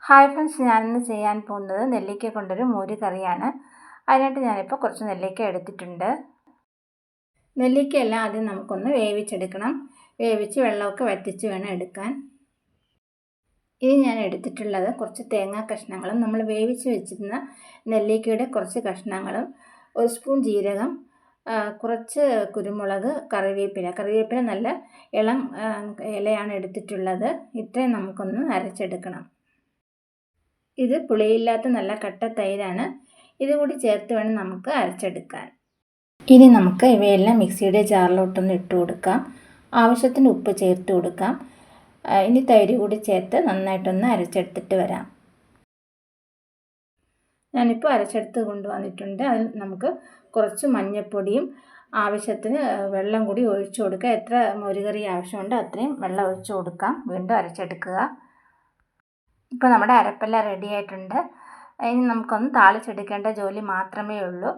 Hi friends, ഞാനിന്ന് ചെയ്യാൻ പോകുന്നത് നെല്ലിക്ക കൊണ്ടൊരു മോര് കറിയാണ്. അതിനായിട്ട് ഞാനിപ്പോൾ കുറച്ച് നെല്ലിക്ക എടുത്തിട്ടുണ്ട്. നെല്ലിക്കയെല്ലാം ആദ്യം നമുക്കൊന്ന് വേവിച്ചെടുക്കണം. വേവിച്ച് വെള്ളമൊക്കെ വറ്റിച്ച് വേണം എടുക്കാൻ. ഇനി ഞാൻ എടുത്തിട്ടുള്ളത് കുറച്ച് തേങ്ങാ കഷ്ണങ്ങളും നമ്മൾ വേവിച്ച് വെച്ചിരുന്ന നെല്ലിക്കയുടെ കുറച്ച് കഷ്ണങ്ങളും, ഒരു സ്പൂൺ ജീരകം, കുറച്ച് കുരുമുളക്, കറിവേപ്പില നല്ല ഇളം ഇലയാണ് എടുത്തിട്ടുള്ളത്. ഇത്രയും നമുക്കൊന്ന് അരച്ചെടുക്കണം. ഇത് പുളിയില്ലാത്ത നല്ല കട്ട തൈരാണ്. ഇതുകൂടി ചേർത്ത് വേണം നമുക്ക് അരച്ചെടുക്കാൻ. ഇനി നമുക്ക് ഇവയെല്ലാം മിക്സിയുടെ ജാറിലോട്ടൊന്ന് ഇട്ട് കൊടുക്കാം. ആവശ്യത്തിന് ഉപ്പ് ചേർത്ത് കൊടുക്കാം. ഇനി തൈര് കൂടി ചേർത്ത് നന്നായിട്ടൊന്ന് അരച്ചെടുത്തിട്ട് വരാം. ഞാനിപ്പോൾ അരച്ചെടുത്ത് കൊണ്ടുവന്നിട്ടുണ്ട്. അതിൽ നമുക്ക് കുറച്ച് മഞ്ഞൾപ്പൊടിയും ആവശ്യത്തിന് വെള്ളം കൂടി ഒഴിച്ചു കൊടുക്കുക. എത്ര മോരുകറി ആവശ്യമുണ്ട് അത്രയും വെള്ളം ഒഴിച്ചു കൊടുക്കാം. വീണ്ടും അരച്ചെടുക്കുക. ഇപ്പോൾ നമ്മുടെ അരപ്പെല്ലാം റെഡി ആയിട്ടുണ്ട്. ഇനി നമുക്കൊന്ന് താളിച്ചെടുക്കേണ്ട ജോലി മാത്രമേ ഉള്ളൂ.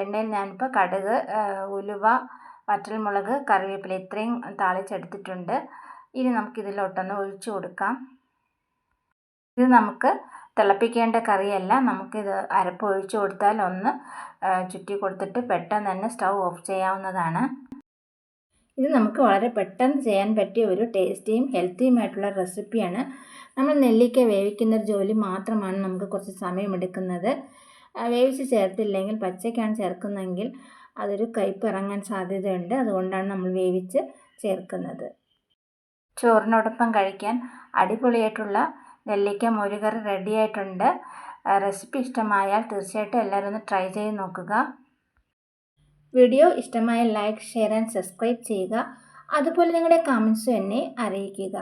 എണ്ണയിൽ ഞാനിപ്പോൾ കടുക്, ഉലുവ, വറ്റൽമുളക്, കറിവേപ്പില ഇത്രയും താളിച്ചെടുത്തിട്ടുണ്ട്. ഇനി നമുക്കിതിലോട്ടൊന്ന് ഒഴിച്ചു കൊടുക്കാം. ഇത് നമുക്ക് തിളപ്പിക്കേണ്ട കറിയല്ല. നമുക്കിത് അരപ്പ് ഒഴിച്ചു കൊടുത്താൽ ഒന്ന് ചുറ്റി കൊടുത്തിട്ട് പെട്ടെന്ന് തന്നെ സ്റ്റൗ ഓഫ് ചെയ്യാവുന്നതാണ്. ഇത് നമുക്ക് വളരെ പെട്ടെന്ന് ചെയ്യാൻ പറ്റിയ ഒരു ടേസ്റ്റിയും ഹെൽത്തിയുമായിട്ടുള്ള റെസിപ്പിയാണ്. നമ്മൾ നെല്ലിക്ക വേവിക്കുന്ന ഒരു ജോലി മാത്രമാണ് നമുക്ക് കുറച്ച് സമയമെടുക്കുന്നത്. വേവിച്ച് ചേർത്തില്ലെങ്കിൽ, പച്ചയ്ക്കാണ് ചേർക്കുന്നതെങ്കിൽ അതൊരു കയ്പ്പ് ഇറങ്ങാൻ സാധ്യതയുണ്ട്. അതുകൊണ്ടാണ് നമ്മൾ വേവിച്ച് ചേർക്കുന്നത്. ചോറിനോടൊപ്പം കഴിക്കാൻ അടിപൊളിയായിട്ടുള്ള നെല്ലിക്ക മോരുകറി റെഡി ആയിട്ടുണ്ട്. റെസിപ്പി ഇഷ്ടമായാൽ തീർച്ചയായിട്ടും എല്ലാവരും ഒന്ന് ട്രൈ ചെയ്ത് നോക്കുക. വീഡിയോ ഇഷ്ടമായാൽ ലൈക്ക്, ഷെയർ ആൻഡ് സബ്സ്ക്രൈബ് ചെയ്യുക. അതുപോലെ നിങ്ങളുടെ കമൻസും എന്നെ അറിയിക്കുക.